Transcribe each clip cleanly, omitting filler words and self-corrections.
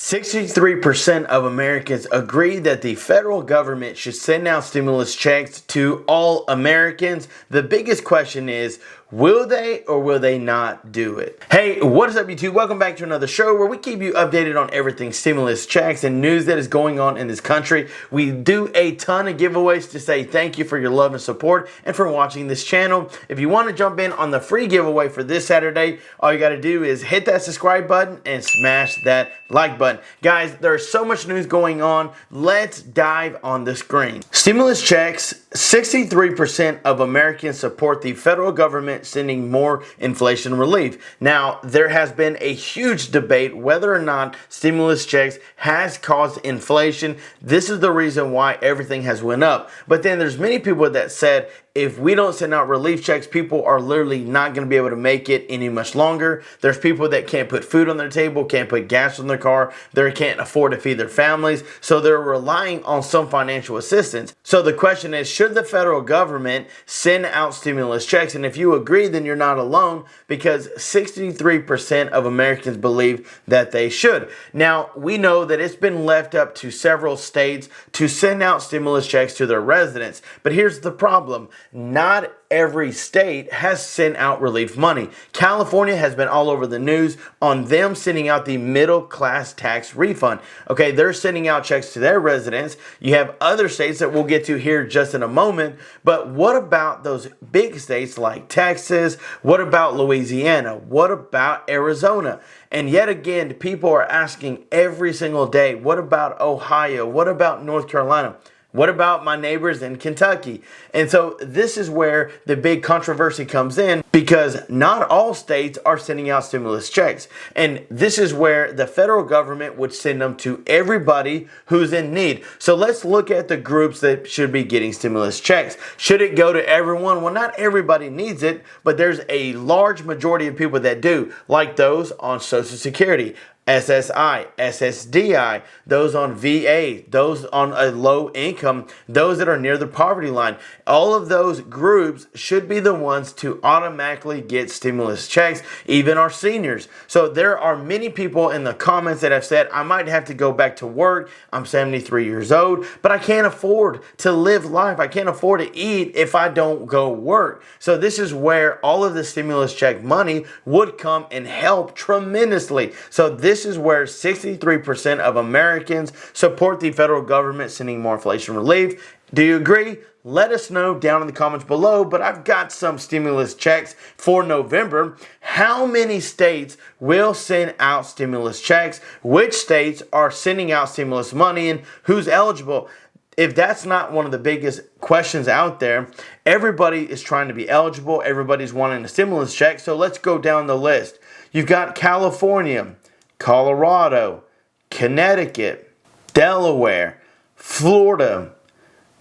63% of Americans agree that the federal government should send out stimulus checks to all Americans. The biggest question is, will they or will they not do it? Hey, what is up YouTube? Welcome back to another show where we keep you updated on everything stimulus checks and news that is going on in this country. We do a ton of giveaways to say thank you for your love and support and for watching this channel. If you want to jump in on the free giveaway for this Saturday, all you got to do is hit that subscribe button and smash that like button. Guys, there's so much news going on. Let's dive on the screen. Stimulus checks. 63% of Americans support the federal government sending more inflation relief. Now, there has been a huge debate whether or not stimulus checks has caused inflation. This is the reason why everything has went up. But then there's many people that said, if we don't send out relief checks, people are literally not going to be able to make it any much longer. There's people that can't put food on their table, can't put gas on their car, they can't afford to feed their families, so they're relying on some financial assistance. So the question is, should the federal government send out stimulus checks? And if you agree, then you're not alone, because 63% of Americans believe that they should. Now, we know that it's been left up to several states to send out stimulus checks to their residents, but here's the problem. Not every state has sent out relief money. California has been all over the news on them sending out the middle class tax refund. Okay, they're sending out checks to their residents. You have other states that we'll get to here just in a moment. But what about those big states like Texas? What about Louisiana? What about Arizona? And yet again, people are asking every single day, what about Ohio? What about North Carolina? What about my neighbors in Kentucky? And so this is where the big controversy comes in, because not all states are sending out stimulus checks. And this is where the federal government would send them to everybody who's in need. So let's look at the groups that should be getting stimulus checks. Should it go to everyone? Well, not everybody needs it, but there's a large majority of people that do, like those on Social Security, SSI, SSDI, those on VA, those on a low income, those that are near the poverty line. All of those groups should be the ones to automatically get stimulus checks, even our seniors. So there are many people in the comments that have said, I might have to go back to work. I'm 73 years old, but I can't afford to live life. I can't afford to eat if I don't go work. So this is where all of the stimulus check money would come and help tremendously. So this is where 63% of Americans support the federal government sending more inflation relief. Do you agree? Let us know down in the comments below. But I've got some stimulus checks for November. How many states will send out stimulus checks? Which states are sending out stimulus money, and who's eligible? If that's not one of the biggest questions out there, everybody is trying to be eligible. Everybody's wanting a stimulus check. So let's go down the list. You've got California, Colorado, Connecticut, Delaware, Florida,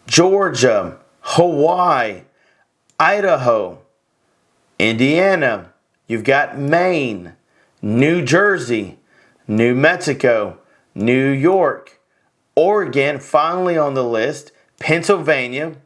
Georgia, Hawaii, Idaho, Indiana. You've got Maine, New Jersey, New Mexico, New York, Oregon, finally on the list, Pennsylvania,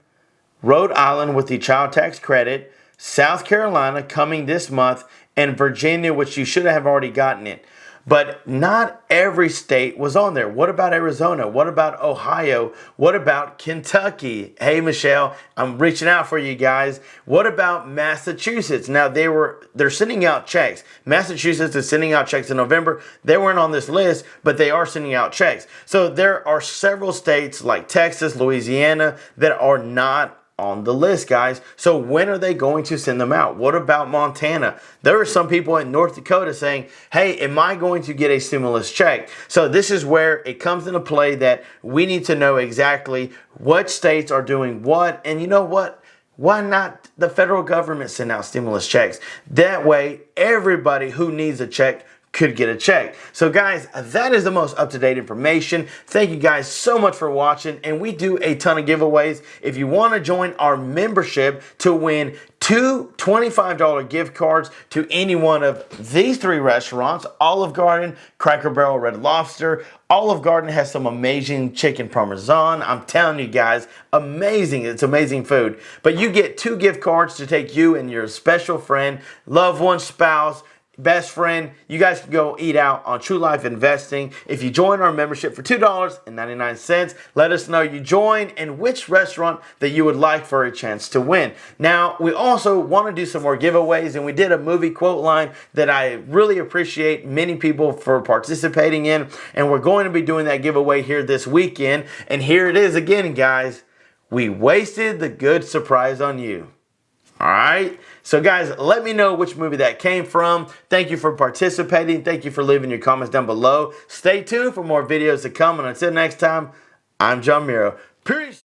Rhode Island with the child tax credit, South Carolina coming this month, and Virginia, which you should have already gotten it. But not every state was on there. What about Arizona? What about Ohio? What about Kentucky? Hey, Michelle, I'm reaching out for you guys. What about Massachusetts? Now, they're sending out checks. Massachusetts is sending out checks in November. They weren't on this list, but they are sending out checks. So there are several states like Texas, Louisiana that are not on the list, guys. So when are they going to send them out? What about Montana? There are some people in North Dakota saying, hey, am I going to get a stimulus check? So this is where it comes into play that we need to know exactly what states are doing what. And you know what? Why not the federal government send out stimulus checks? That way, everybody who needs a check could get a check. So guys, that is the most up-to-date information. Thank you guys so much for watching, and we do a ton of giveaways. If you want to join our membership to win two $25 gift cards to any one of these three restaurants, Olive Garden, Cracker Barrel, Red Lobster. Olive Garden has some amazing chicken parmesan. I'm telling you guys, amazing. It's amazing food. But you get two gift cards to take you and your special friend, loved one, spouse, best friend, you guys can go eat out on True Life Investing. If you join our membership for $2.99, let us know you join and which restaurant that you would like for a chance to win. Now, we also want to do some more giveaways, and we did a movie quote line that I really appreciate many people for participating in, and we're going to be doing that giveaway here this weekend. And here it is again, guys. We wasted the good surprise on you. All right. So guys, let me know which movie that came from. Thank you for participating. Thank you for leaving your comments down below. Stay tuned for more videos to come. And until next time, I'm John Miro. Peace.